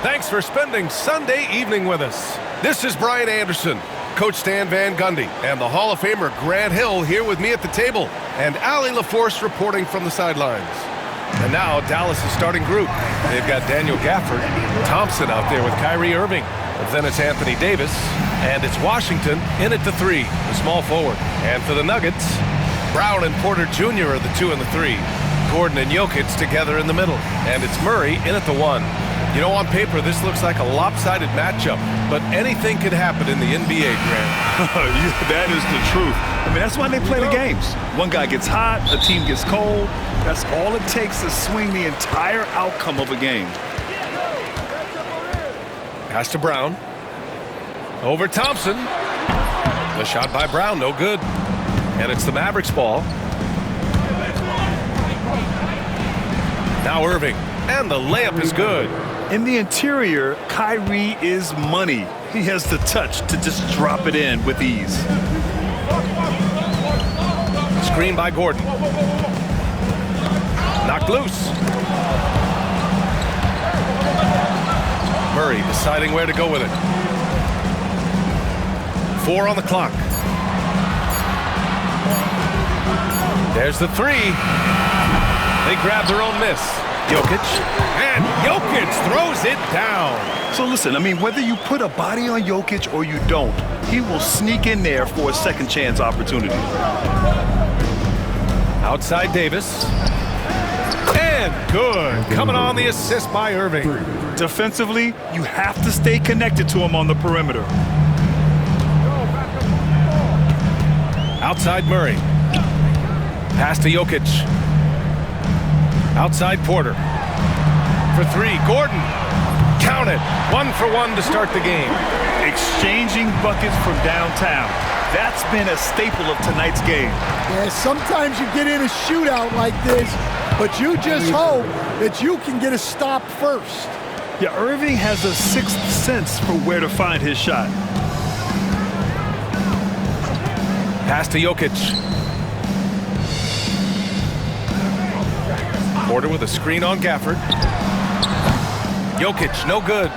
Thanks for spending Sunday evening with us. This is Brian Anderson, Coach Stan Van Gundy, and the Hall of Famer Grant Hill here with me at the table, and Allie LaForce reporting from the sidelines. And now Dallas' starting group. They've got Daniel Gafford, Thompson out there with Kyrie Irving. Then it's Anthony Davis, and it's Washington in at the 3, the small forward. And for the Nuggets, Brown and Porter Jr. are the 2 and the 3. Gordon and Jokic together in the middle. And it's Murray in at the 1. You know, on paper, this looks like a lopsided matchup, but anything could happen in the NBA, Grant. That is the truth. I mean, that's why they play the games. One guy gets hot, a team gets cold. That's all it takes to swing the entire outcome of a game. Pass to Brown. Over Thompson. The shot by Brown, no good. And it's the Mavericks ball. Now Irving. And the layup is good. In the interior, Kyrie is money. He has the touch to just drop it in with ease. Screen by Gordon. Knocked loose. Murray deciding where to go with it. 4 on the clock. There's the 3. They grab their own miss. Jokic. And Jokic throws it down. So listen, I mean, whether you put a body on Jokic or you don't, he will sneak in there for a second chance opportunity. Outside Davis. And good. Coming on the assist by Irving. Defensively, you have to stay connected to him on the perimeter. Outside Murray. Pass to Jokic. Outside Porter. For 3, Gordon. Count it. 1 for 1 to start the game. Exchanging buckets from downtown. That's been a staple of tonight's game. Yeah, sometimes you get in a shootout like this, but you just hope that you can get a stop first. Yeah, Irving has a 6th sense for where to find his shot. Pass to Jokic. Porter with a screen on Gafford. Jokic, no good.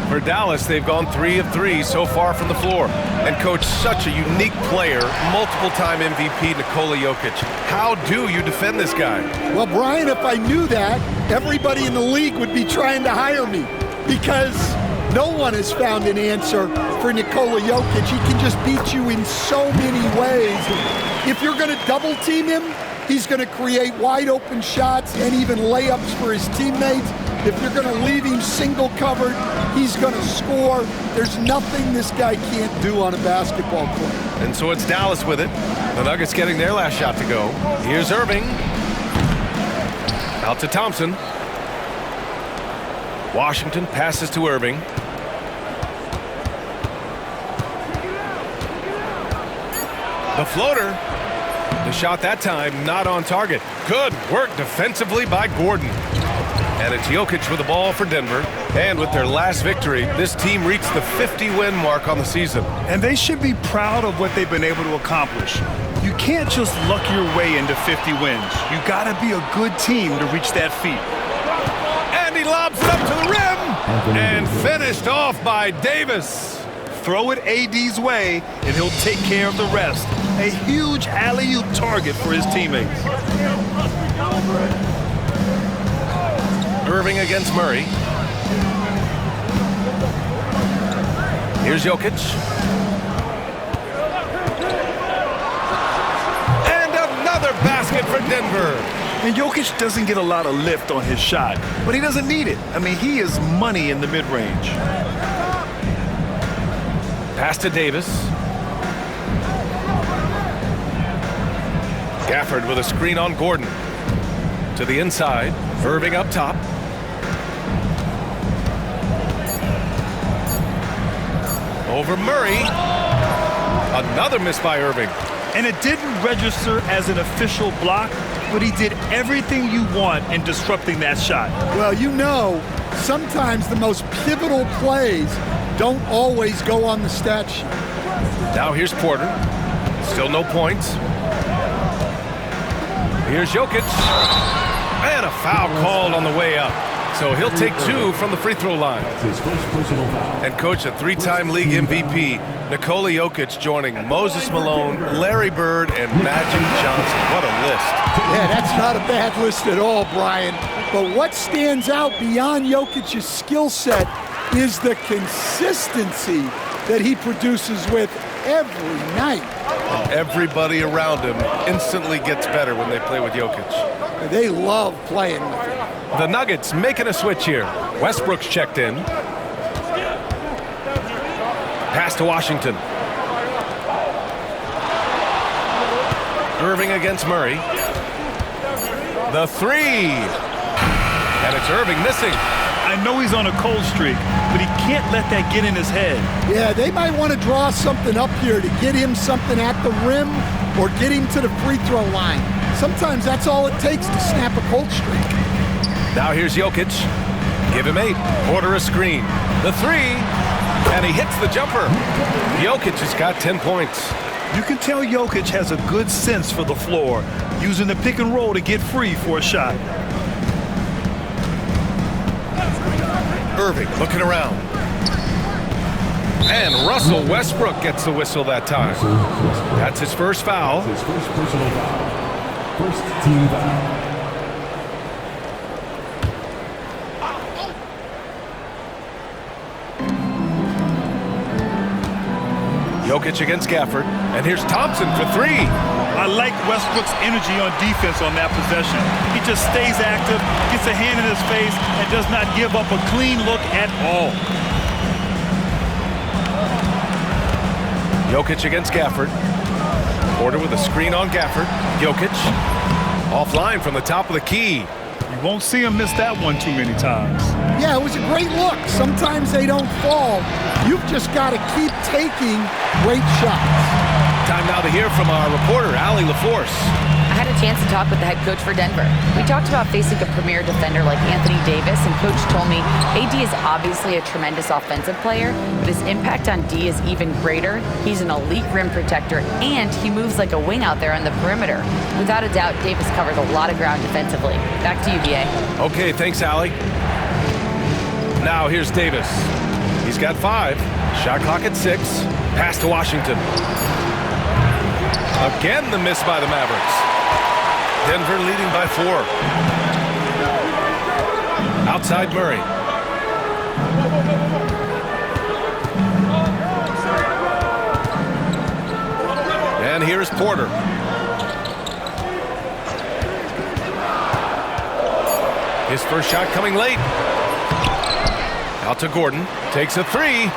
For Dallas, they've gone 3 of 3 so far from the floor. And coach, such a unique player, multiple-time MVP Nikola Jokic. How do you defend this guy? Well, Brian, if I knew that, everybody in the league would be trying to hire me, because no one has found an answer for Nikola Jokic. He can just beat you in so many ways. If you're going to double-team him, he's going to create wide-open shots and even layups for his teammates. If you're going to leave him single-covered, he's going to score. There's nothing this guy can't do on a basketball court. And so it's Dallas with it. The Nuggets getting their last shot to go. Here's Irving. Out to Thompson. Washington passes to Irving. The floater. The shot that time not on target. Good work defensively by Gordon. And it's Jokic with the ball for Denver. And with their last victory, this team reached the 50-win mark on the season. And they should be proud of what they've been able to accomplish. You can't just luck your way into 50 wins. You got to be a good team to reach that feat. And he lobs it up to the rim. And finished off by Davis. Throw it AD's way, and he'll take care of the rest. A huge alley-oop target for his teammates. Irving against Murray. Here's Jokic. And another basket for Denver. And Jokic doesn't get a lot of lift on his shot, but he doesn't need it. I mean, he is money in the mid-range. Pass to Davis. Gafford with a screen on Gordon. To the inside. Irving up top. Over Murray. Another miss by Irving. And it didn't register as an official block, but he did everything you want in disrupting that shot. Well, you know, sometimes the most pivotal plays don't always go on the stat sheet. Now here's Porter. Still no points. Here's Jokic. And a foul called on the way up. So he'll take 2 from the free throw line. And coach, a 3-time league MVP, Nikola Jokic joining Moses Malone, Larry Bird, and Magic Johnson. What a list. Yeah, that's not a bad list at all, Brian. But what stands out beyond Jokic's skill set is the consistency that he produces with every night. And everybody around him instantly gets better when they play with Jokic. They love playing with him. The Nuggets making a switch here. Westbrook's checked in. Pass to Washington. Irving against Murray. The 3. And it's Irving missing. I know he's on a cold streak, but he can't let that get in his head. Yeah, they might want to draw something up here to get him something at the rim or get him to the free throw line. Sometimes that's all it takes to snap a cold streak. Now here's Jokic. Give him 8. Order a screen. The 3. And he hits the jumper. Jokic has got 10 points. You can tell Jokic has a good sense for the floor, using the pick and roll to get free for a shot. Irving looking around. And Russell Westbrook gets the whistle that time. That's his first foul. His first personal foul. First team foul. Jokic against Gafford. And here's Thompson for 3. I like Westbrook's energy on defense on that possession. He just stays active, gets a hand in his face, and does not give up a clean look at all. Jokic against Gafford. Porter with a screen on Gafford. Jokic offline from the top of the key. You won't see him miss that one too many times. Yeah, it was a great look. Sometimes they don't fall. You've just got to keep taking great shots. Time now to hear from our reporter, Allie LaForce. I had a chance to talk with the head coach for Denver. We talked about facing a premier defender like Anthony Davis, and coach told me AD is obviously a tremendous offensive player, but his impact on D is even greater. He's an elite rim protector, and he moves like a wing out there on the perimeter. Without a doubt, Davis covers a lot of ground defensively. Back to you, VA. Okay, thanks, Allie. Now here's Davis. He's got 5. Shot clock at 6. Pass to Washington. Again, the miss by the Mavericks. Denver leading by 4. Outside Murray. And here's Porter. His first shot coming late. Out to Gordon. Takes a 3.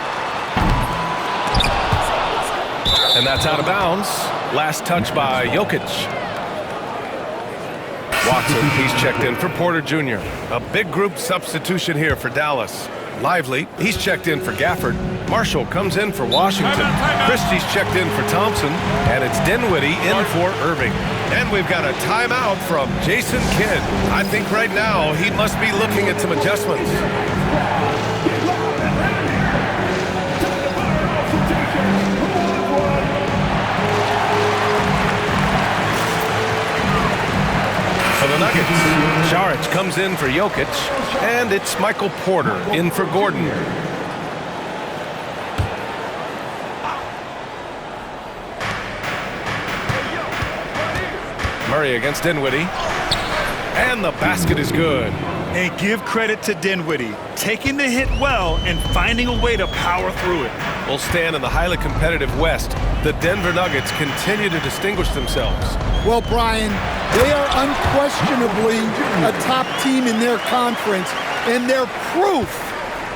And that's out of bounds. Last touch by Jokic. Watson, he's checked in for Porter Jr. A big group substitution here for Dallas. Lively, he's checked in for Gafford. Marshall comes in for Washington. Christie's checked in for Thompson. And it's Dinwiddie in for Irving. And we've got a timeout from Jason Kidd. I think right now he must be looking at some adjustments. For the Nuggets, Saric comes in for Jokic, and it's Michael Porter in for Gordon. Murray against Dinwiddie, and the basket is good. And give credit to Dinwiddie, taking the hit well and finding a way to power through it. Will stand in the highly competitive West. The Denver Nuggets continue to distinguish themselves. Well, Brian, they are unquestionably a top team in their conference, and they're proof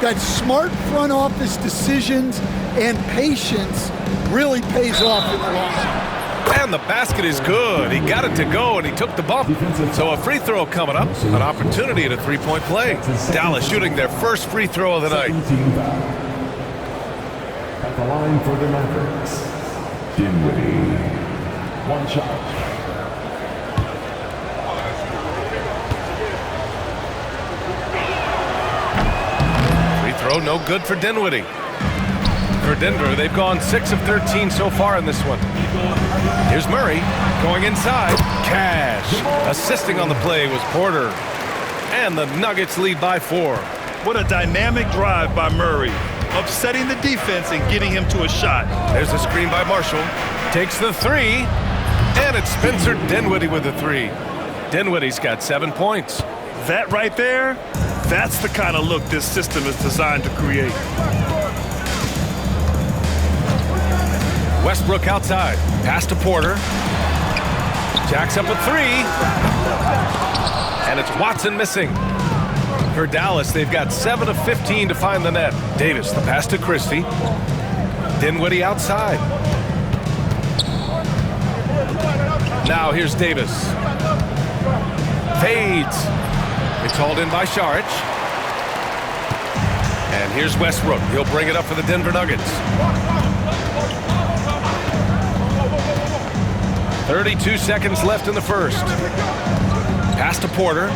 that smart front office decisions and patience really pays off in the long run. And the basket is good. He got it to go, and he took the bump. So a free throw coming up, an opportunity at a three-point play. Dallas shooting their first free throw of the night. At the line for the Mavericks, Dinwiddie. One shot. Free throw, no good for Dinwiddie. For Denver, they've gone 6 of 13 so far in this one. Here's Murray going inside. Cash. Assisting on the play was Porter. And the Nuggets lead by 4. What a dynamic drive by Murray, upsetting the defense and getting him to a shot. There's a screen by Marshall. Takes the 3. And it's Spencer Dinwiddie with the 3. Dinwiddie's got 7 points. That right there, that's the kind of look this system is designed to create. Westbrook outside. Pass to Porter. Jacks up a 3. And it's Watson missing. For Dallas, they've got 7 of 15 to find the net. Davis, the pass to Christie. Dinwiddie outside. Now here's Davis. Fades. It's hauled in by Saric. And here's Westbrook. He'll bring it up for the Denver Nuggets. 32 seconds left in the first. Pass to Porter.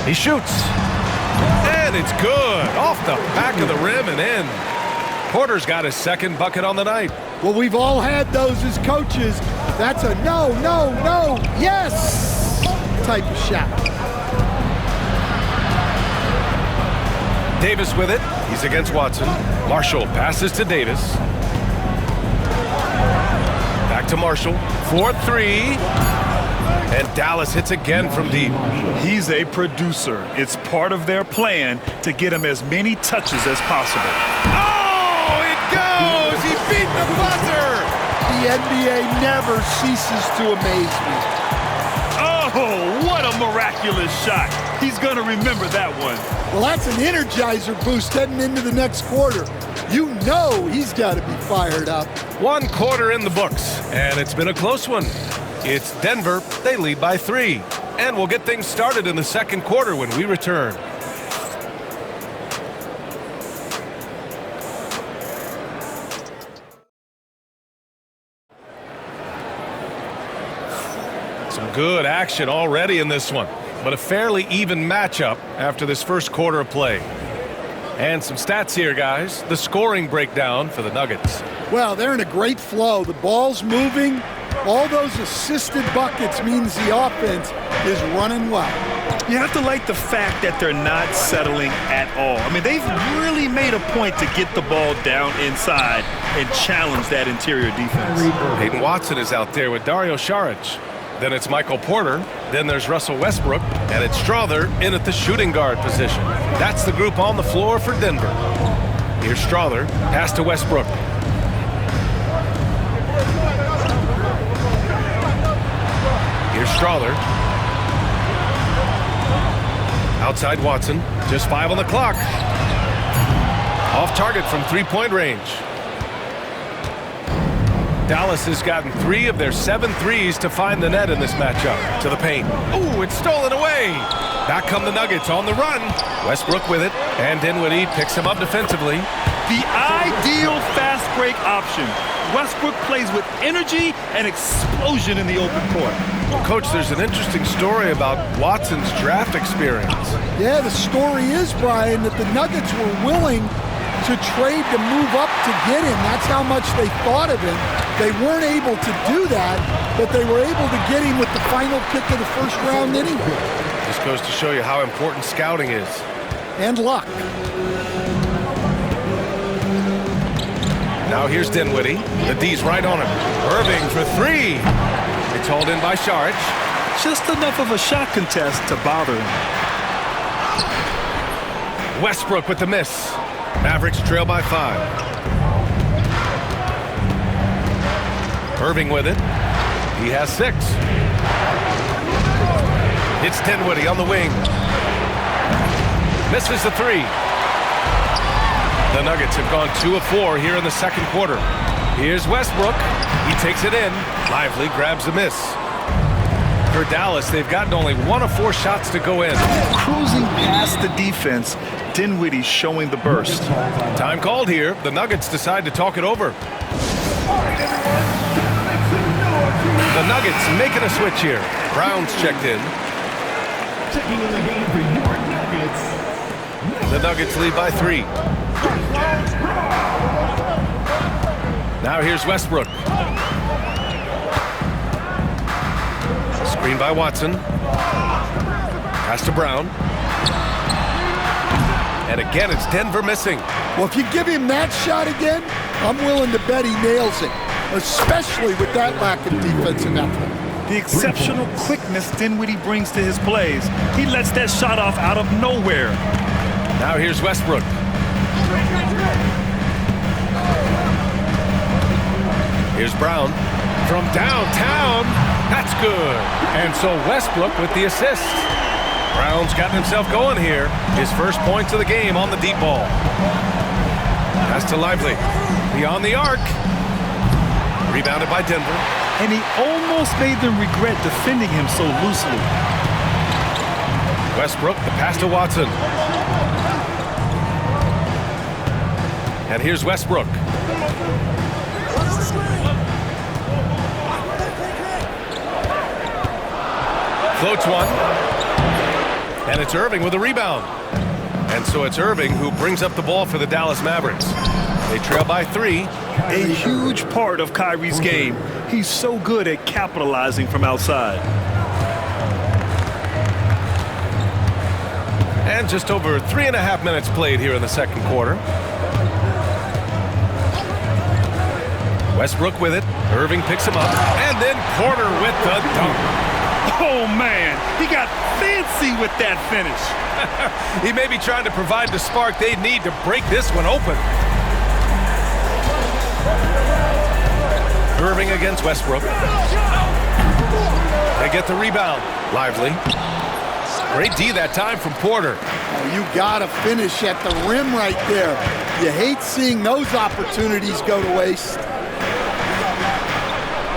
He shoots. And it's good. Off the back of the rim and in. Porter's got his second bucket on the night. Well, we've all had those as coaches. That's a no, no, no, yes type of shot. Davis with it. He's against Watson. Marshall passes to Davis. Back to Marshall. 4-3. And Dallas hits again from deep. He's a producer. It's part of their plan to get him as many touches as possible. Oh, it goes! He beat the buzzer! The NBA never ceases to amaze me. Oh, what a miraculous shot. He's going to remember that one. Well, that's an energizer boost heading into the next quarter. You know he's got to be fired up. 1 quarter in the books, and it's been a close one. It's Denver. They lead by 3. And we'll get things started in the second quarter when we return. Some good action already in this one, but a fairly even matchup after this first quarter of play. And some stats here, guys. The scoring breakdown for the Nuggets. Well, they're in a great flow. The ball's moving. All those assisted buckets means the offense is running well. You have to like the fact that they're not settling at all. I mean, they've really made a point to get the ball down inside and challenge that interior defense. Peyton Watson is out there with Dario Saric. Then it's Michael Porter. Then there's Russell Westbrook. And it's Strawther in at the shooting guard position. That's the group on the floor for Denver. Here's Strawther. Pass to Westbrook. Here's Strawther. Outside Watson. Just 5 on the clock. Off target from three-point range. Dallas has gotten 3 of their 7 threes to find the net in this matchup. To the paint. Ooh, it's stolen away. Back come the Nuggets on the run. Westbrook with it. And Dinwiddie picks him up defensively. The ideal fast break option. Westbrook plays with energy and explosion in the open court. Well, Coach, there's an interesting story about Watson's draft experience. Yeah, the story is, Brian, that the Nuggets were willing to trade to move up to get him. That's how much they thought of him. They weren't able to do that, but they were able to get him with the final pick of the first round anyway. This goes to show you how important scouting is. And luck. Now here's Dinwiddie. The D's right on him. Irving for 3. It's hauled in by Saric. Just enough of a shot contest to bother him. Westbrook with the miss. Mavericks trail by 5. Irving with it. He has 6. It's Dinwiddie on the wing. Misses the 3. The Nuggets have gone 2 of 4 here in the second quarter. Here's Westbrook. He takes it in. Lively grabs the miss. For Dallas, they've gotten only 1 of 4 shots to go in. Cruising past the defense, Dinwiddie showing the burst. Time called here. The Nuggets decide to talk it over. The Nuggets making a switch here. Brown's checked in. Checking in the game for your Nuggets. The Nuggets lead by 3. Now here's Westbrook. Screen by Watson. Pass to Brown. And again, it's Denver missing. Well, if you give him that shot again, I'm willing to bet he nails it, especially with that lack of defensive effort. The exceptional quickness Dinwiddie brings to his plays. He lets that shot off out of nowhere. Now here's Westbrook. Here's Brown from downtown. That's good. And so Westbrook with the assist. Brown's gotten himself going here. His first points of the game on the deep ball. Pass to Lively. Beyond the arc. Rebounded by Denver. And he almost made them regret defending him so loosely. Westbrook, the pass to Watson. And here's Westbrook. Floats one. And it's Irving with a rebound. And so it's Irving who brings up the ball for the Dallas Mavericks. They trail by 3. A huge part of Kyrie's game. He's so good at capitalizing from outside. And just over 3.5 minutes played here in the second quarter. Westbrook with it. Irving picks him up. And then Porter with the dunk. Oh, man. He got fancy with that finish. He may be trying to provide the spark they need to break this one open. Irving against Westbrook. They get the rebound. Lively. Great D that time from Porter. Oh, you gotta finish at the rim right there. You hate seeing those opportunities go to waste.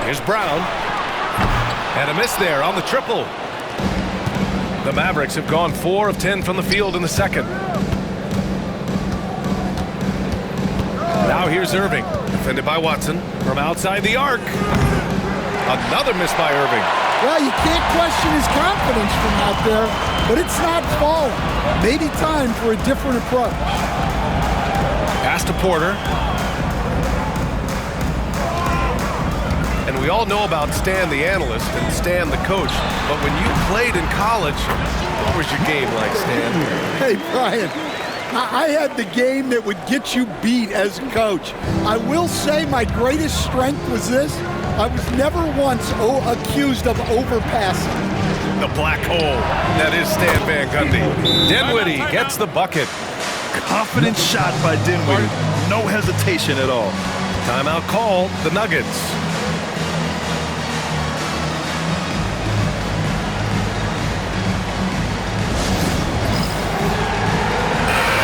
Here's Brown. And a miss there on the triple. The Mavericks have gone 4 of 10 from the field in the second. Now here's Irving, defended by Watson from outside the arc. Another miss by Irving. Well, you can't question his confidence from out there, but it's not falling. Maybe time for a different approach. Pass to Porter. And we all know about Stan the analyst and Stan the coach, but when you played in college, what was your game like, Stan? Hey, Brian, I had the game that would get you beat as a coach. I will say my greatest strength was this. I was never once accused of overpassing. The black hole. That is Stan Van Gundy. Dinwiddie gets the bucket. Confident shot by Dinwiddie. No hesitation at all. Timeout call, the Nuggets.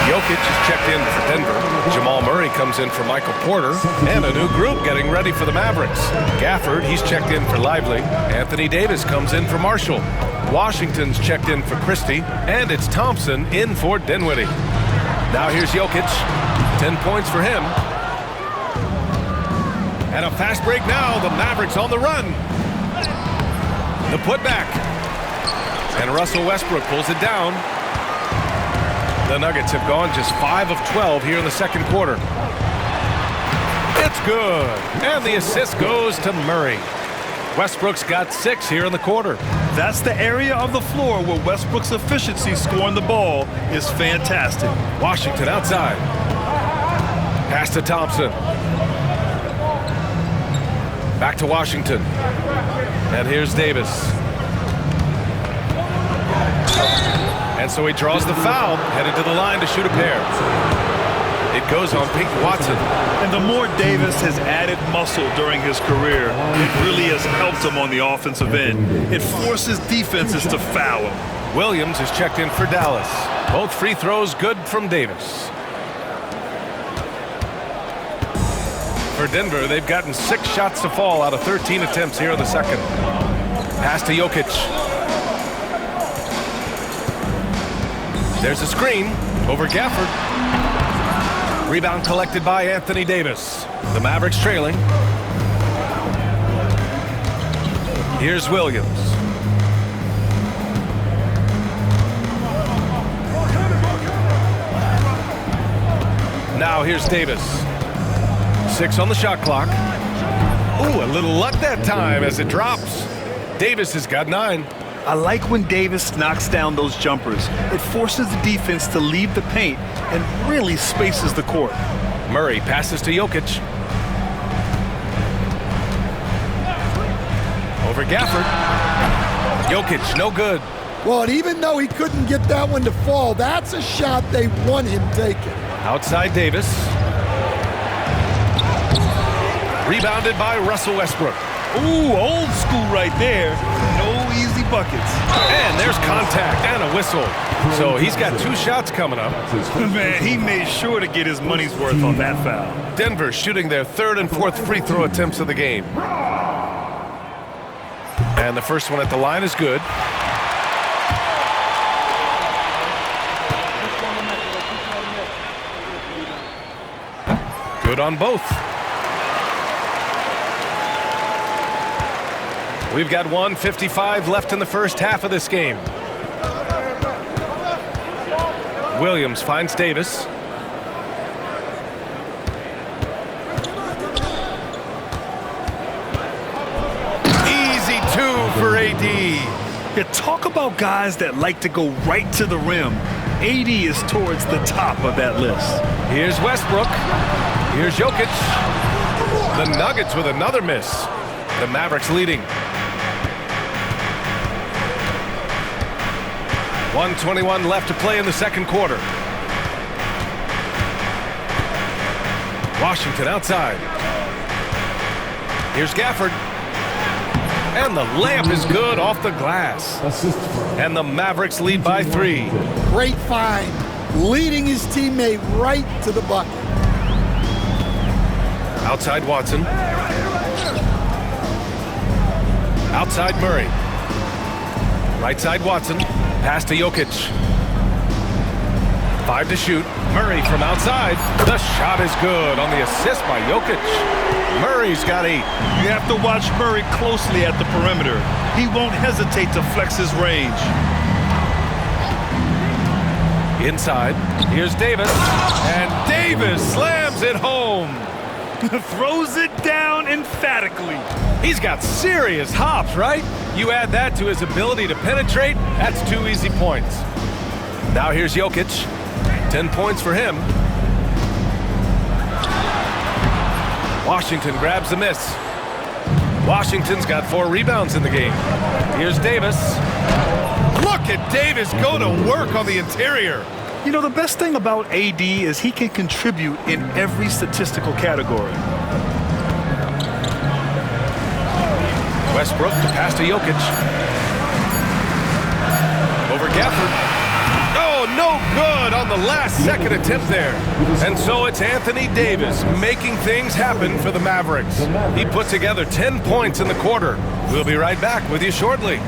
Jokic is checked in for Denver. Jamal Murray comes in for Michael Porter. And a new group getting ready for the Mavericks. Gafford, he's checked in for Lively. Anthony Davis comes in for Marshall. Washington's checked in for Christie. And it's Thompson in for Dinwiddie. Now here's Jokic. 10 points for him. And a fast break now. The Mavericks on the run. The putback. And Russell Westbrook pulls it down. The Nuggets have gone just 5 of 12 here in the second quarter. It's good. And the assist goes to Murray. Westbrook's got 6 here in the quarter. That's the area of the floor where Westbrook's efficiency scoring the ball is fantastic. Washington outside. Pass to Thompson. Back to Washington. And here's Davis. And so he draws the foul, headed to the line to shoot a pair. It goes on Peyton Watson. And the more Davis has added muscle during his career, it really has helped him on the offensive end. It forces defenses to foul him. Williams is checked in for Dallas. Both free throws good from Davis. For Denver, they've gotten 6 shots to fall out of 13 attempts here in the second. Pass to Jokic. There's a screen over Gafford. Rebound collected by Anthony Davis. The Mavericks trailing. Here's Williams. Now here's Davis. 6 on the shot clock. Ooh, a little luck that time as it drops. Davis has got 9. I like when Davis knocks down those jumpers. It forces the defense to leave the paint and really spaces the court. Murray passes to Jokic. Over Gafford. Jokic, no good. Well, and even though he couldn't get that one to fall, that's a shot they want him taking. Outside Davis. Rebounded by Russell Westbrook. Ooh, old school right there. No easy buckets. And there's contact and a whistle. So he's got 2 shots coming up. Man, he made sure to get his money's worth on that foul. Denver shooting their 3rd and 4th free throw attempts of the game. And the first one at the line is good. Good on both. We've got 1:55 left in the first half of this game. Williams finds Davis. Easy 2 for AD. Yeah, talk about guys that like to go right to the rim. AD is towards the top of that list. Here's Westbrook. Here's Jokic. The Nuggets with another miss. The Mavericks leading. 1:21 left to play in the second quarter. Washington outside. Here's Gafford. And the layup is good off the glass. And the Mavericks lead by 3. Great find, leading his teammate right to the bucket. Outside Watson. Outside Murray. Right side Watson. Pass to Jokic. 5 to shoot. Murray from outside. The shot is good on the assist by Jokic. Murray's got 8. You have to watch Murray closely at the perimeter. He won't hesitate to flex his range. Inside. Here's Davis. And Davis slams it home. Throws it down emphatically. He's got serious hops, right? You add that to his ability to penetrate, that's 2 easy points. Now here's Jokic. 10 points for him. Washington grabs the miss. Washington's got 4 rebounds in the game. Here's Davis. Look at Davis go to work on the interior. You know, the best thing about AD is he can contribute in every statistical category. Westbrook to pass to Jokic. Over Gafford. Oh, no good on the last second attempt there. And so it's Anthony Davis making things happen for the Mavericks. He put together 10 points in the quarter. We'll be right back with you shortly.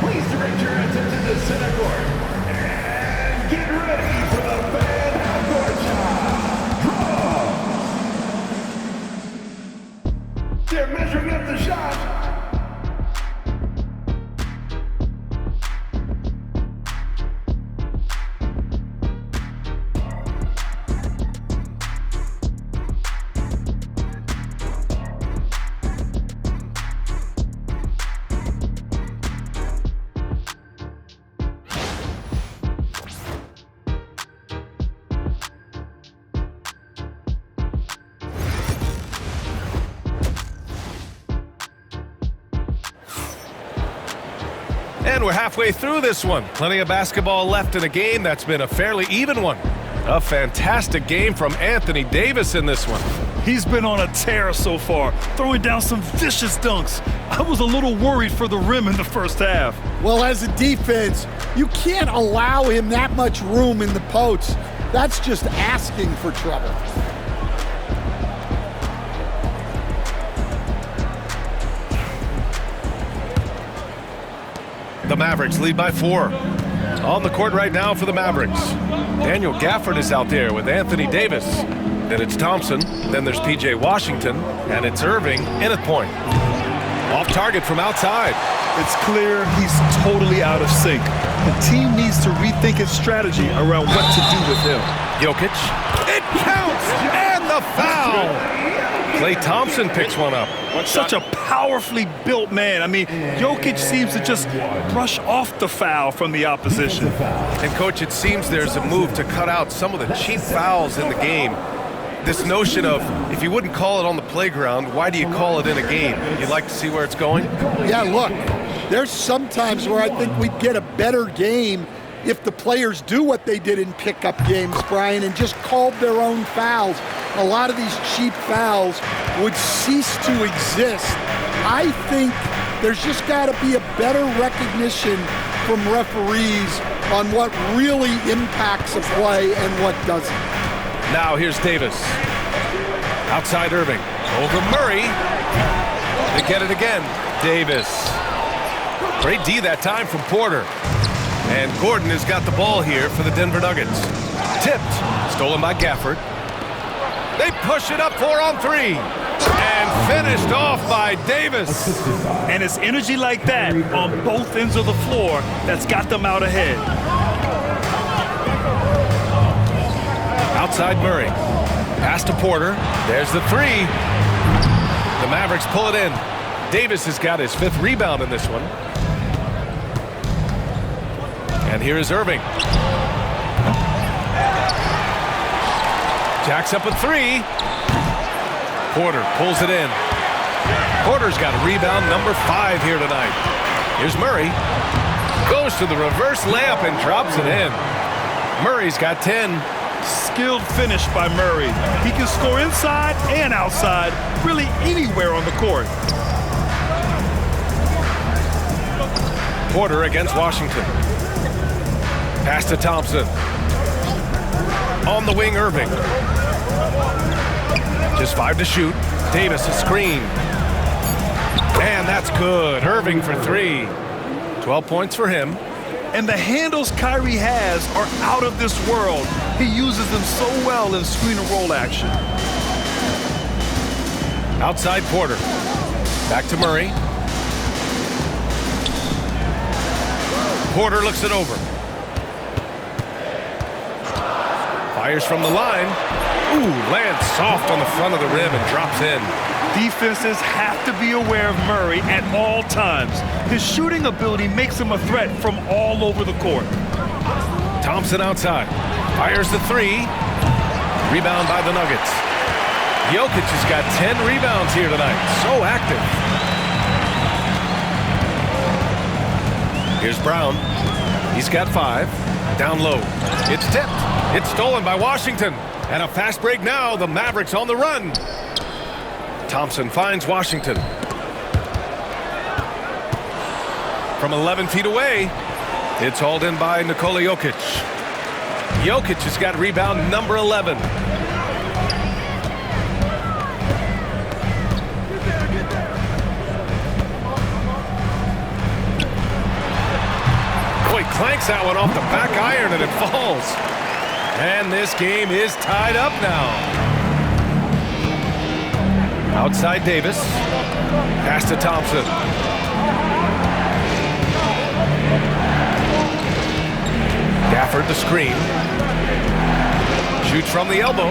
Please direct your attention to the center court. And get ready for the fan half-court shot. They're measuring up the shot. And we're halfway through this one. Plenty of basketball left in a game that's been a fairly even one. A fantastic game from Anthony Davis in this one. He's been on a tear so far, throwing down some vicious dunks. I was a little worried for the rim in the first half. Well, as a defense, you can't allow him that much room in the post. That's just asking for trouble. The Mavericks lead by 4. On the court right now for the Mavericks. Daniel Gafford is out there with Anthony Davis. Then it's Thompson. Then there's P.J. Washington. And it's Irving in at point. Off target from outside. It's clear he's totally out of sync. The team needs to rethink its strategy around what to do with him. Jokic. It counts! And the a foul. Klay Thompson picks one up. Such a powerfully built man. I mean, Jokic seems to just brush off the foul from the opposition. And, Coach, it seems there's a move to cut out some of the cheap fouls in the game. This notion of, if you wouldn't call it on the playground, why do you call it in a game? You'd like to see where it's going? Yeah, look, there's some times where I think we'd get a better game if the players do what they did in pickup games, Brian, and just called their own fouls. A lot of these cheap fouls would cease to exist. I think there's just got to be a better recognition from referees on what really impacts a play and what doesn't. Now here's Davis. Outside Irving. Over Murray. They get it again. Davis. Great D that time from Porter. And Gordon has got the ball here for the Denver Nuggets. Tipped. Stolen by Gafford. They push it up 4-on-3. And finished off by Davis. And it's energy like that on both ends of the floor that's got them out ahead. Outside Murray. Pass to Porter. There's the three. The Mavericks pull it in. Davis has got his 5th rebound in this one. And here is Irving. Jacks up a 3. Porter pulls it in. Porter's got a rebound number 5 here tonight. Here's Murray. Goes to the reverse layup and drops it in. Murray's got 10. Skilled finish by Murray. He can score inside and outside, really anywhere on the court. Porter against Washington. Pass to Thompson. On the wing, Irving. Just 5 to shoot. Davis a screen. And that's good. Irving for 3. 12 points for him. And the handles Kyrie has are out of this world. He uses them so well in screen and roll action. Outside Porter. Back to Murray. Porter looks it over. Fires from the line. Ooh, lands soft on the front of the rim and drops in. Defenses have to be aware of Murray at all times. His shooting ability makes him a threat from all over the court. Thompson outside. Fires the 3. Rebound by the Nuggets. Jokic has got 10 rebounds here tonight. So active. Here's Brown. He's got 5. Down low. It's tipped. It's stolen by Washington. And a fast break now. The Mavericks on the run. Thompson finds Washington. From 11 feet away, it's hauled in by Nikola Jokic. Jokic has got rebound number 11. Boy, clanks that one off the back iron and it falls. And this game is tied up now. Outside Davis. Pass to Thompson. Gafford the screen. Shoots from the elbow.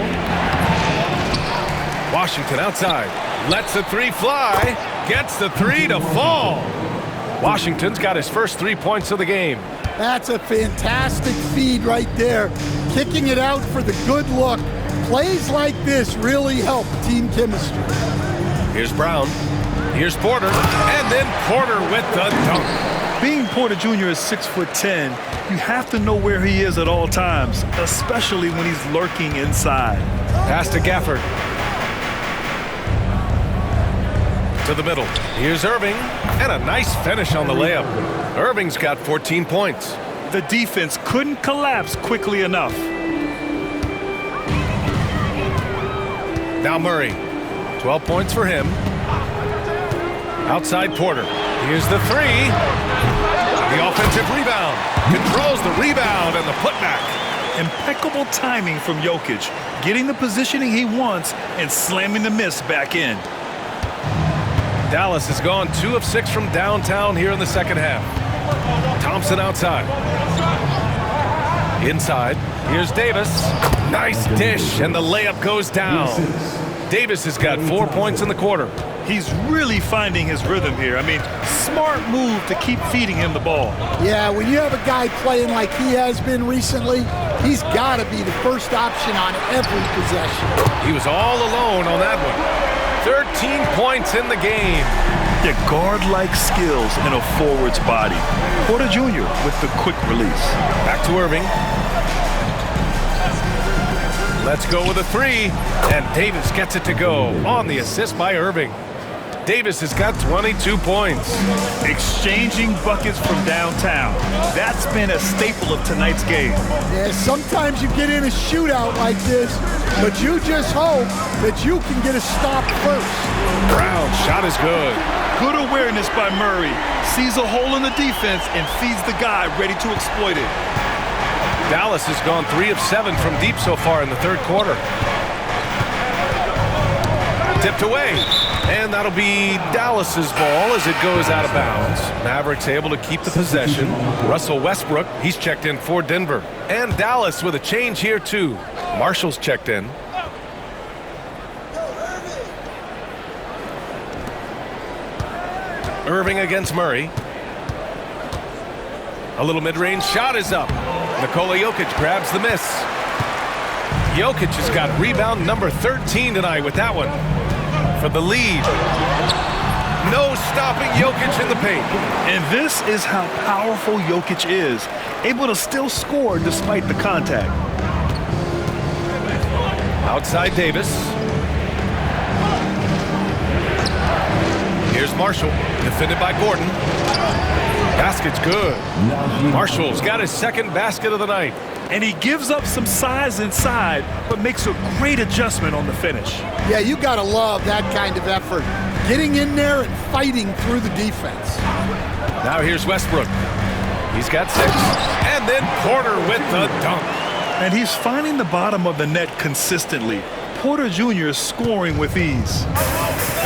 Washington outside. Lets the 3 fly. Gets the 3 to fall. Washington's got his first 3 points of the game. That's a fantastic feed right there. Kicking it out for the good look. Plays like this really help team chemistry. Here's Brown. Here's Porter. And then Porter with the dunk. Being Porter Jr. is 6'10", you have to know where he is at all times, especially when he's lurking inside. Pass to Gafford. To the middle. Here's Irving. And a nice finish on the layup. Irving's got 14 points. The defense couldn't collapse quickly enough. Now Murray. 12 points for him. Outside Porter. Here's the 3. The offensive rebound. Controls the rebound and the putback. Impeccable timing from Jokic, getting the positioning he wants and slamming the miss back in. Dallas has gone 2 of 6 from downtown here in the second half. Thompson outside. Inside. Here's Davis. Nice dish, and the layup goes down. Davis has got 4 points in the quarter. He's really finding his rhythm here. I mean, smart move to keep feeding him the ball. Yeah, when you have a guy playing like he has been recently, he's got to be the first option on every possession. He was all alone on that one. 13 points in the game. Yeah, guard-like skills in a forward's body. Porter Jr. with the quick release. Back to Irving. Let's go with a three, and Davis gets it to go on the assist by Irving. Davis has got 22 points. Exchanging buckets from downtown. That's been a staple of tonight's game. Yeah, sometimes you get in a shootout like this, but you just hope that you can get a stop first. Brown shot is good. Good awareness by Murray. Sees a hole in the defense and feeds the guy ready to exploit it. Dallas has gone 3 of 7 from deep so far in the third quarter. Tipped away. And that'll be Dallas's ball as it goes out of bounds. Mavericks able to keep the possession. Russell Westbrook, he's checked in for Denver. And Dallas with a change here too. Marshall's checked in. Irving against Murray. A little mid-range shot is up. Nikola Jokic grabs the miss. Jokic has got rebound number 13 tonight with that one. For the lead. No stopping Jokic in the paint. And this is how powerful Jokic is. Able to still score despite the contact. Outside Davis. Here's Marshall. Defended by Gordon. Basket's good. Marshall's got his second basket of the night. And he gives up some size inside, but makes a great adjustment on the finish. Yeah, you got to love that kind of effort. Getting in there and fighting through the defense. Now here's Westbrook. He's got 6. And then Porter with the dunk. And he's finding the bottom of the net consistently. Porter Jr. is scoring with ease.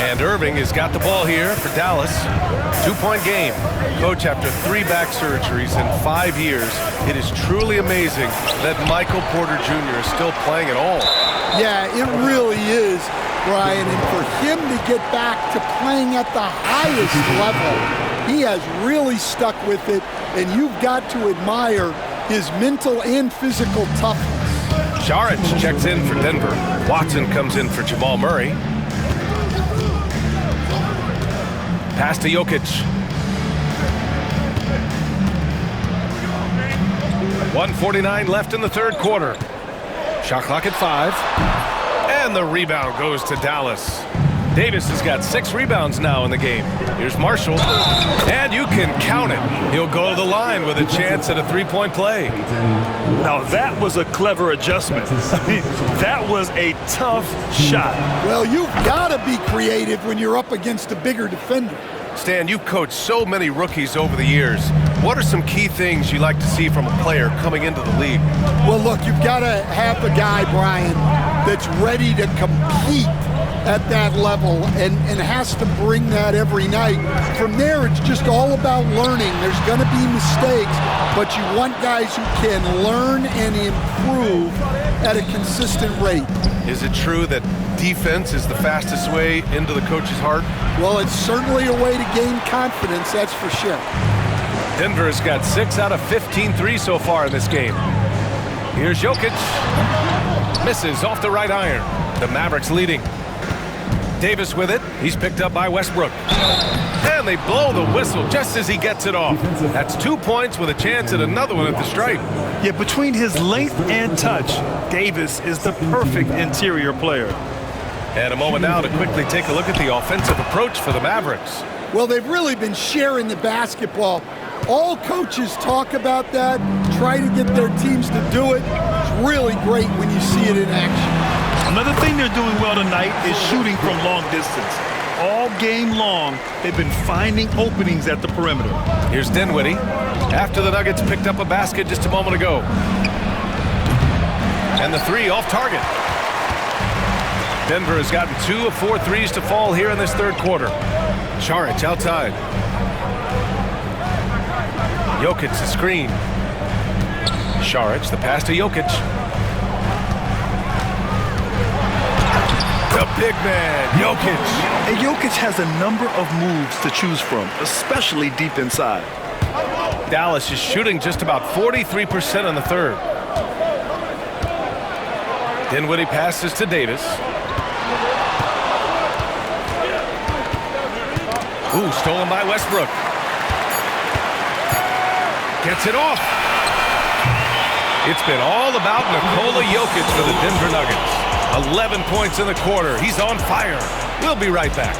And Irving has got the ball here for Dallas. 2-point game. Coach, after 3 back surgeries in 5 years, it is truly amazing that Michael Porter Jr. is still playing at all. Yeah, it really is, Brian. And for him to get back to playing at the highest level, he has really stuck with it, and you've got to admire his mental and physical toughness. Saric checks in for Denver. Watson comes in for Jamal Murray. Pass to Jokic. 1:49 left in the third quarter. Shot clock at 5. And the rebound goes to Dallas. Davis has got 6 rebounds now in the game. Here's Marshall. And you can count it. He'll go to the line with a chance at a 3-point play. Now that was a clever adjustment. That was a tough shot. Well, you've got to be creative when you're up against a bigger defender. Stan, you've coached so many rookies over the years. What are some key things you like to see from a player coming into the league? Well, look, you've got to have a guy, Brian, that's ready to compete at that level and has to bring that every night. From there, it's just all about learning. There's going to be mistakes, but you want guys who can learn and improve at a consistent rate. Is it true that defense is the fastest way into the coach's heart? Well, it's certainly a way to gain confidence, that's for sure. Denver has got 6 out of 15 threes so far in this game. Here's Jokic. Misses off the right iron. The Mavericks leading. Davis with it. He's picked up by Westbrook. And they blow the whistle just as he gets it off. That's 2 points with a chance at another one at the stripe. Yeah, between his length and touch, Davis is the perfect interior player. And a moment now to quickly take a look at the offensive approach for the Mavericks. Well, they've really been sharing the basketball. All coaches talk about that, try to get their teams to do it. It's really great when you see it in action. Another thing they're doing well tonight is shooting from long distance. All game long, they've been finding openings at the perimeter. Here's Dinwiddie. After the Nuggets picked up a basket just a moment ago. And the 3 off target. Denver has gotten 2 of 4 threes to fall here in this third quarter. Saric outside. Jokic the screen. Saric, the pass to Jokic. big man, Jokic. And Jokic has a number of moves to choose from, especially deep inside. Dallas is shooting just about 43% in the third. Dinwiddie passes to Davis. Ooh, stolen by Westbrook. Gets it off. It's been all about Nikola Jokic for the Denver Nuggets. 11 points in the quarter. He's on fire. We'll be right back.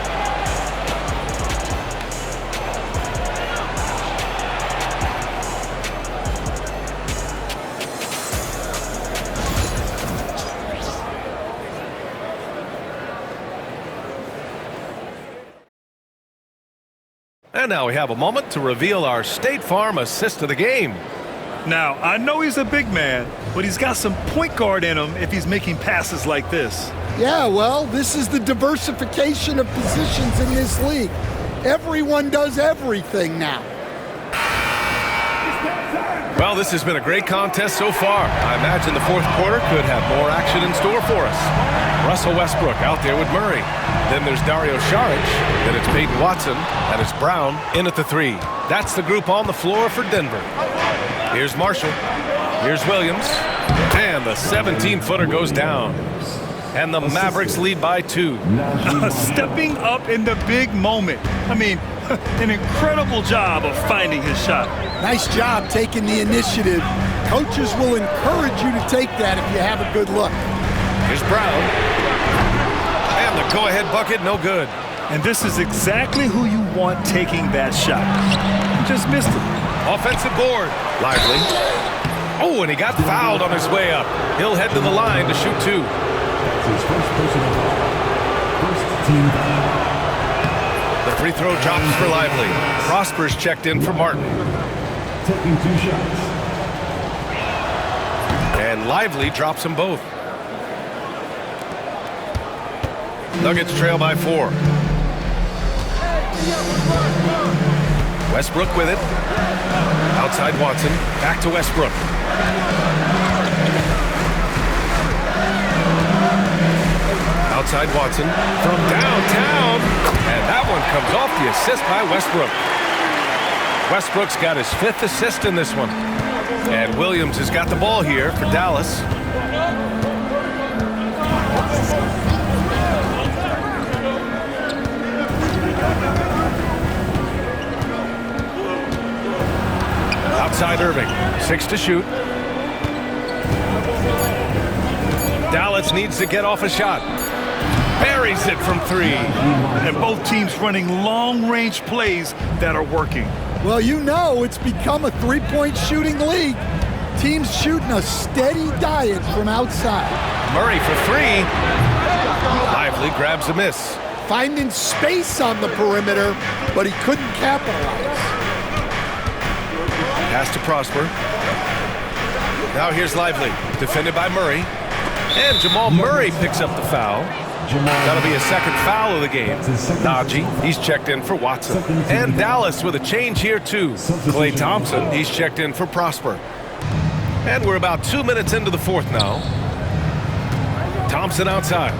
And now we have a moment to reveal our State Farm assist of the game. Now, I know he's a big man, but he's got some point guard in him if he's making passes like this. Yeah, well, this is the diversification of positions in this league. Everyone does everything now. Well, this has been a great contest so far. I imagine the fourth quarter could have more action in store for us. Russell Westbrook out there with Murray. Then there's Dario Saric. Then it's Peyton Watson. And it's Brown in at the three. That's the group on the floor for Denver. Here's Marshall. Here's Williams. And the 17-footer goes down. And the Mavericks lead by 2. Stepping up in the big moment. I mean, an incredible job of finding his shot. Nice job taking the initiative. Coaches will encourage you to take that if you have a good look. Here's Brown. And the go-ahead bucket, no good. And this is exactly who you want taking that shot. He just missed it. Offensive board. Lively. Oh, and he got fouled on his way up. He'll head to the line to shoot 2. His first personal foul. First team foul. The free throw drops for Lively. Prosper's checked in for Martin. Taking 2 shots. And Lively drops them both. Nuggets trail by 4. Westbrook with it. Outside Watson. Back to Westbrook. Outside Watson from downtown. And that one comes off the assist by Westbrook. Westbrook's got his 5th assist in this one. And Williams has got the ball here for Dallas. Outside Irving. 6 to shoot. Dallas needs to get off a shot. Buries it from 3. And both teams running long-range plays that are working. Well, you know it's become a three-point shooting league. Teams shooting a steady diet from outside. Murray for 3. Lively grabs a miss. Finding space on the perimeter, but he couldn't capitalize. Pass to Prosper. Now here's Lively, defended by Murray. And Jamal Murray picks up the foul. That'll be his 2nd foul of the game. Najee, he's checked in for Watson. And Dallas with a change here too. Klay Thompson, he's checked in for Prosper. And we're about 2 minutes into the 4th now. Thompson outside.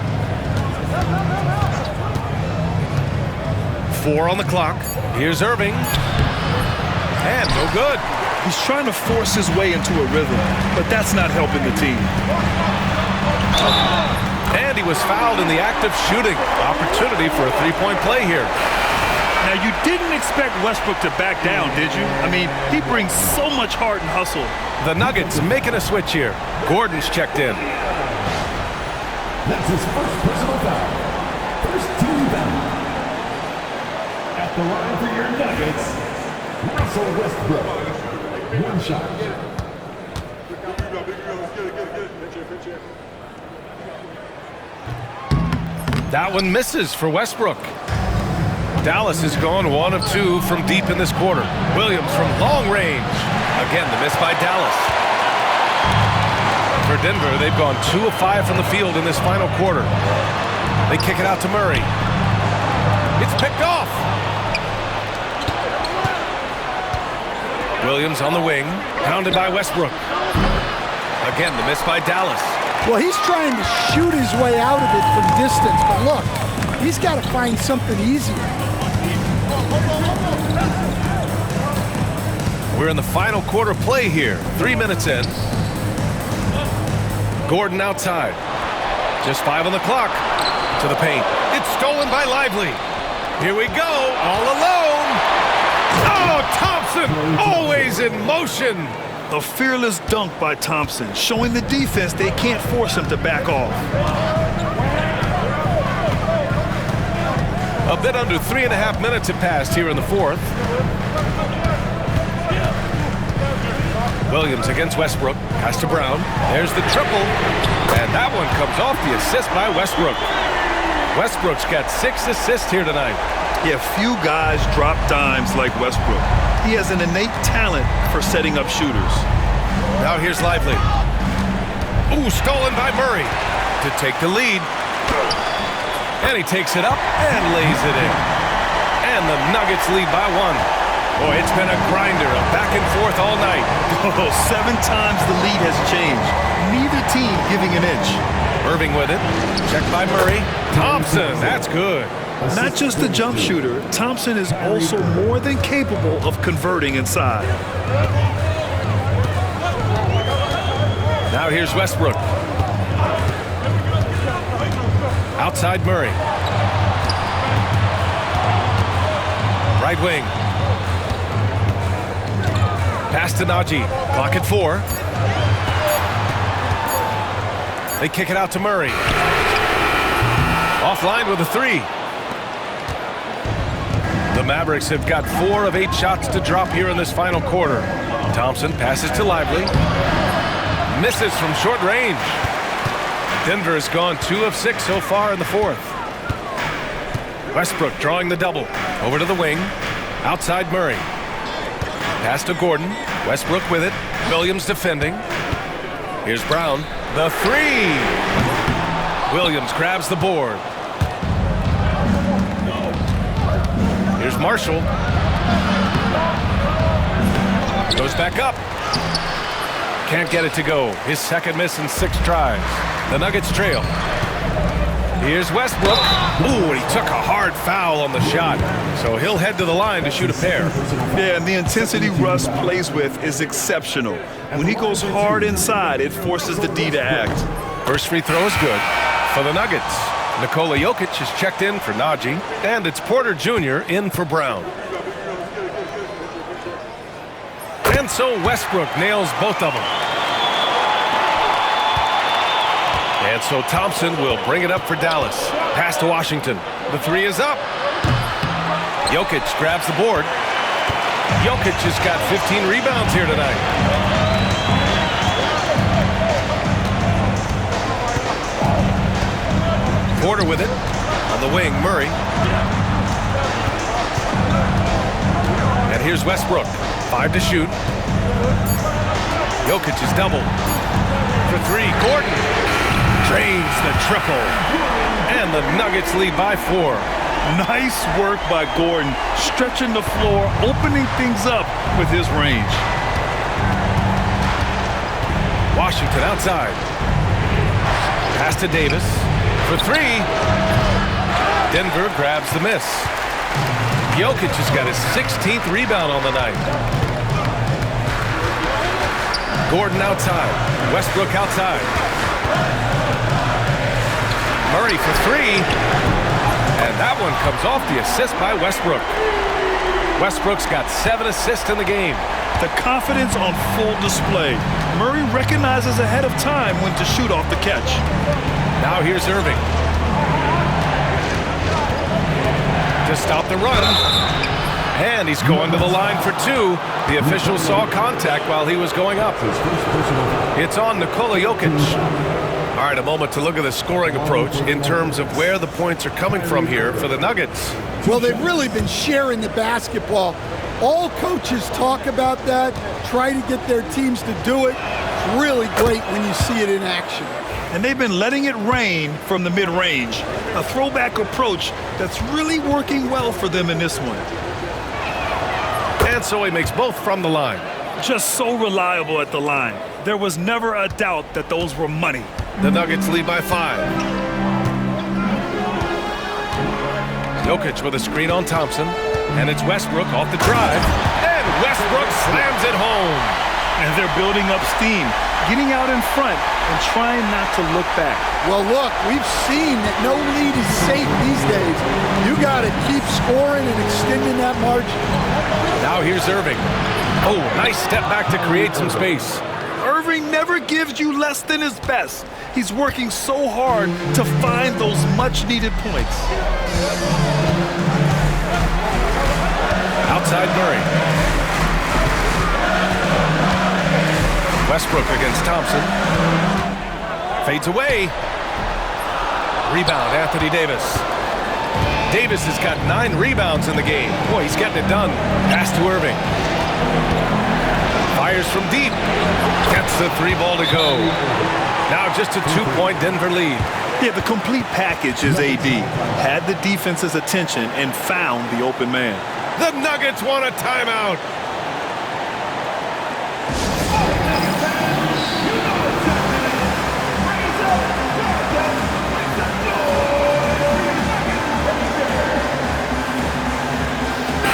4 on the clock. Here's Irving. And no good. He's trying to force his way into a rhythm, but that's not helping the team. And he was fouled in the act of shooting. Opportunity for a 3-point play here. Now, you didn't expect Westbrook to back down, did you? I mean, he brings so much heart and hustle. The Nuggets making a switch here. Gordon's checked in. That's his first personal foul. First team foul. At the line for your Nuggets, Russell Westbrook. 1 shot. That one misses for Westbrook. Dallas has gone 1 of 2 from deep in this quarter. Williams from long range. Again, the miss by Dallas. For Denver, they've gone 2 of 5 from the field in this final quarter. They kick it out to Murray. It's picked off. Williams on the wing, pounded by Westbrook. Again, the miss by Dallas. Well, he's trying to shoot his way out of it from distance, but look, he's got to find something easier. We're in the final quarter play here. 3 minutes in. Gordon outside. Just 5 on the clock. To the paint. It's stolen by Lively. Here we go. All alone. Oh, Thompson always in motion. A fearless dunk by Thompson, showing the defense they can't force him to back off. A bit under 3.5 minutes have passed here in the fourth. Williams against Westbrook. Pass to Brown. There's the triple. And that one comes off the assist by Westbrook. Westbrook's got 6 assists here tonight. Yeah, few guys drop dimes like Westbrook. He has an innate talent for setting up shooters. Now here's Lively. Ooh, stolen by Murray to take the lead. And he takes it up and lays it in. And the Nuggets lead by 1. Boy, it's been a grinder, a back and forth all night. Oh, 7 times the lead has changed. Neither team giving an inch. Irving with it. Checked by Murray. Thompson, that's good. Not just a jump shooter, Thompson is also more than capable of converting inside. Now here's Westbrook. Outside Murray. Right wing. Pass to Najee. Clock at 4. They kick it out to Murray. Offline with a 3. The Mavericks have got 4 of 8 shots to drop here in this final quarter. Thompson passes to Lively. Misses from short range. Denver has gone 2 of 6 so far in the fourth. Westbrook drawing the double. Over to the wing. Outside Murray. Pass to Gordon. Westbrook with it. Williams defending. Here's Brown. The 3. Williams grabs the board. Here's Marshall. Goes back up. Can't get it to go. His second miss in 6 tries. The Nuggets trail. Here's Westbrook. Ooh, and he took a hard foul on the shot. So he'll head to the line to shoot a pair. Yeah, and the intensity Russ plays with is exceptional. When he goes hard inside, it forces the D to act. First free throw is good for the Nuggets. Nikola Jokic is checked in for Najee, and it's Porter Jr. in for Brown. And so Westbrook nails both of them. And so Thompson will bring it up for Dallas. Pass to Washington. The 3 is up. Jokic grabs the board. Jokic has got 15 rebounds here tonight. Porter with it. On the wing, Murray. And here's Westbrook. 5 to shoot. Jokic is doubled. For 3, Gordon drains the triple. And the Nuggets lead by 4. Nice work by Gordon, stretching the floor, opening things up with his range. Washington outside. Pass to Davis. For 3. Denver grabs the miss. Jokic has got his 16th rebound on the night. Gordon outside. Westbrook outside. Murray for 3. And that one comes off the assist by Westbrook. Westbrook's got 7 assists in the game. The confidence on full display. Murray recognizes ahead of time when to shoot off the catch. Now here's Irving. To stop the run. And he's going to the line for 2. The official saw contact while he was going up. It's on Nikola Jokic. All right, a moment to look at the scoring approach in terms of where the points are coming from here for the Nuggets. Well, they've really been sharing the basketball. All coaches talk about that, try to get their teams to do it. It's really great when you see it in action. And they've been letting it rain from the mid-range. A throwback approach that's really working well for them in this one. And so he makes both from the line. Just so reliable at the line. There was never a doubt that those were money. The Nuggets lead by 5. Jokic with a screen on Thompson. And it's Westbrook off the drive. And Westbrook slams it home. And they're building up steam, getting out in front and trying not to look back. Well, look, we've seen that no lead is safe these days. You got to keep scoring and extending that margin. Now here's Irving. Oh, nice step back to create some space. Irving never gives you less than his best. He's working so hard to find those much-needed points. Outside Murray. Westbrook against Thompson. Fades away. Rebound, Anthony Davis. Davis has got 9 rebounds in the game. Boy, he's getting it done. Pass to Irving. Fires from deep. Gets the 3 ball to go. Now just a 2-point Denver lead. Yeah, the complete package is AD. Had the defense's attention and found the open man. The Nuggets want a timeout.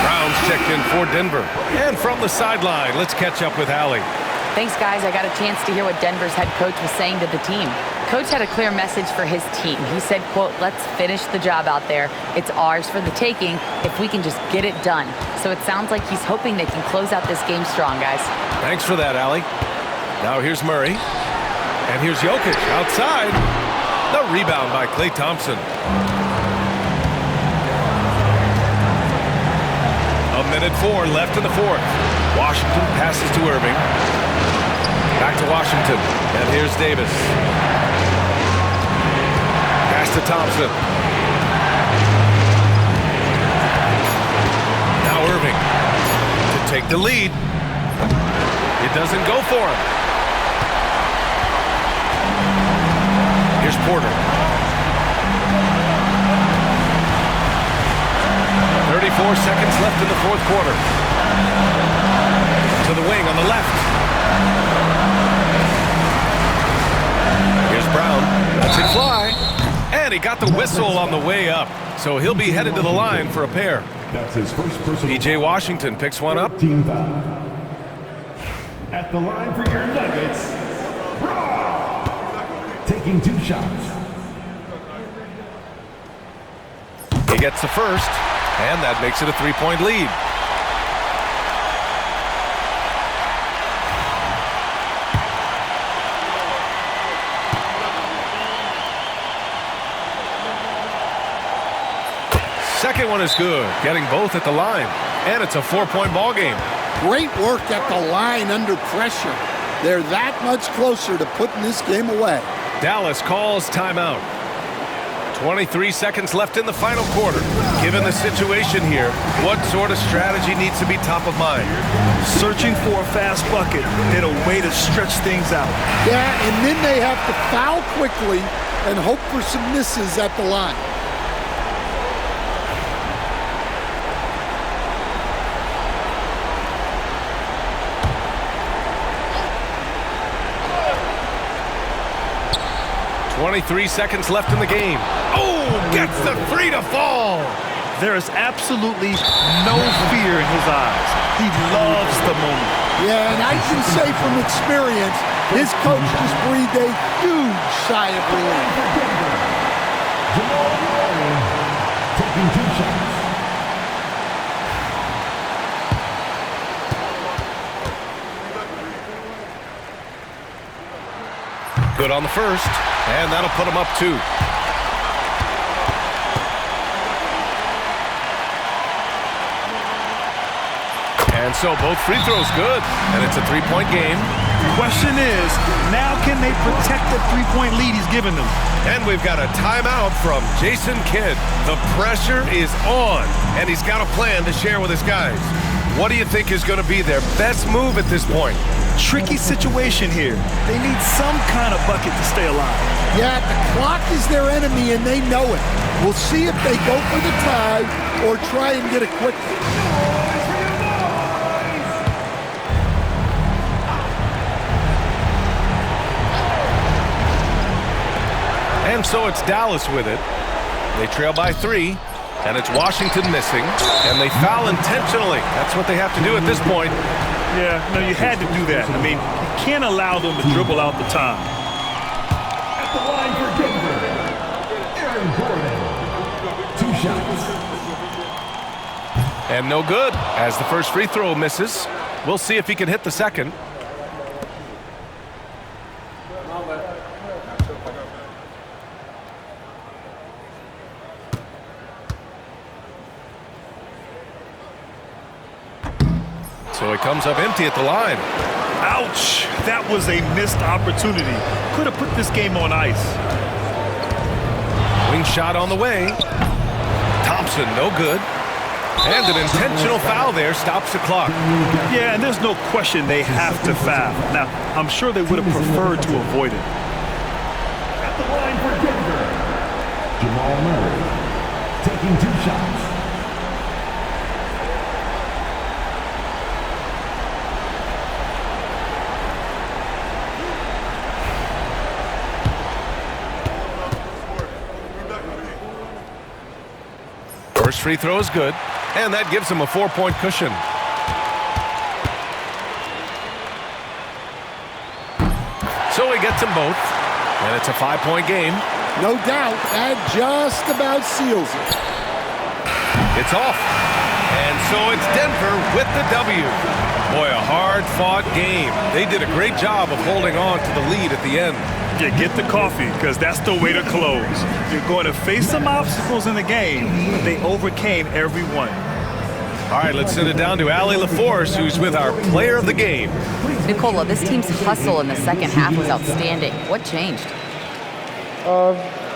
Brown's checked in for Denver. And from the sideline, let's catch up with Allie. Thanks, guys. I got a chance to hear what Denver's head coach was saying to the team. Coach had a clear message for his team. He said, quote, "Let's finish the job out there. It's ours for the taking if we can just get it done." So it sounds like he's hoping they can close out this game strong, guys. Thanks for that, Allie. Now here's Murray. And here's Jokic outside. The rebound by Klay Thompson. A minute 4 left in the 4th. Washington passes to Irving. Back to Washington. And here's Davis. Pass to Thompson. Now Irving to take the lead. It doesn't go for him. Here's Porter. 34 seconds left in the 4th quarter. To the wing on the left. Here's Brown. Lets it fly. And he got the whistle on the way up. So he'll be headed to the line for a pair. That's his first personal. P.J. Washington picks one up. Team foul. At the line for your Nuggets, Brown. Taking 2 shots. He gets the first, and that makes it a 3-point lead. Second one is good, getting both at the line. And it's a 4-point ball game. Great work at the line under pressure. They're that much closer to putting this game away. Dallas calls timeout. 23 seconds left in the final quarter. Given the situation here, what sort of strategy needs to be top of mind? Searching for a fast bucket and a way to stretch things out. Yeah, and then they have to foul quickly and hope for some misses at the line. .23 seconds left in the game. Oh, gets the 3 to fall. There is absolutely no fear in his eyes. He loves the moment. Yeah, and I can say from experience, his coach just breathed a huge sigh of relief. Jamal Murray taking 2 shots. Good on the first, and that'll put him up 2. And so both free throws good, and it's a 3-point game. Question is, now can they protect the 3-point lead he's given them? And we've got a timeout from Jason Kidd. The pressure is on, and he's got a plan to share with his guys. What do you think is going to be their best move at this point? Tricky situation here. They need some kind of bucket to stay alive. Yeah, the clock is their enemy, and they know it. We'll see if they go for the tie or try and get it quickly. So it's Dallas with it. They trail by 3, and it's Washington missing, and they foul intentionally. That's what they have to do at this point. Yeah, no, you had to do that. I mean, you can't allow them to dribble out the time. At the line for Denver, Aaron Gordon. 2 shots. And no good, as the first free throw misses. We'll see if he can hit the second. So he comes up empty at the line. Ouch! That was a missed opportunity. Could have put this game on ice. Wing shot on the way. Thompson, no good. And an intentional foul there stops the clock. Yeah, and there's no question they have to foul. Now, I'm sure they would have preferred to avoid it. At the line for Denver, Jamal Murray. Taking 2 shots. First free throw is good, and that gives him a 4-point cushion. So he gets them both, and it's a 5-point game. No doubt, that just about seals it. It's off, and so it's Denver with the W. Boy, a hard-fought game. They did a great job of holding on to the lead at the end. Yeah, get the coffee, because that's the way to close. You're going to face some obstacles in the game, but they overcame every one. All right, let's send it down to Allie LaForce, who's with our player of the game. Nicola, this team's hustle in the second half was outstanding. What changed?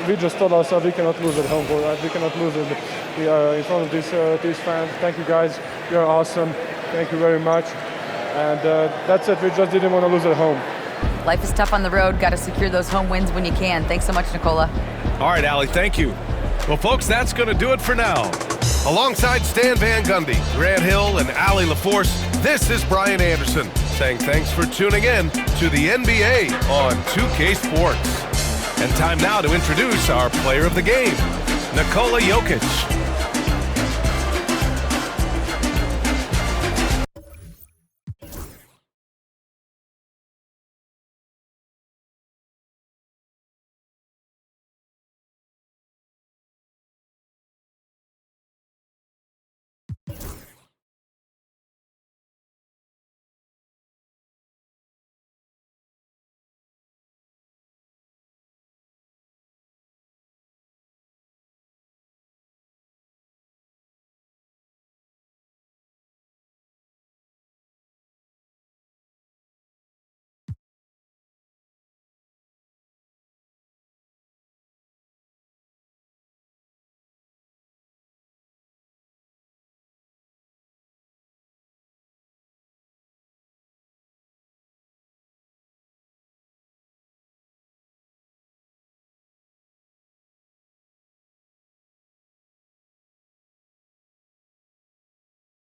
We just told ourselves we cannot lose at home, boy. We cannot lose it in front of these fans. Thank you, guys. You're awesome. Thank you very much. And that's it. We just didn't want to lose at home. Life is tough on the road. Got to secure those home wins when you can. Thanks so much, Nicola. All right, Allie, thank you. Well, folks, that's going to do it for now. Alongside Stan Van Gundy, Grant Hill, and Allie LaForce, this is Brian Anderson saying thanks for tuning in to the NBA on 2K Sports. And time now to introduce our player of the game, Nikola Jokic.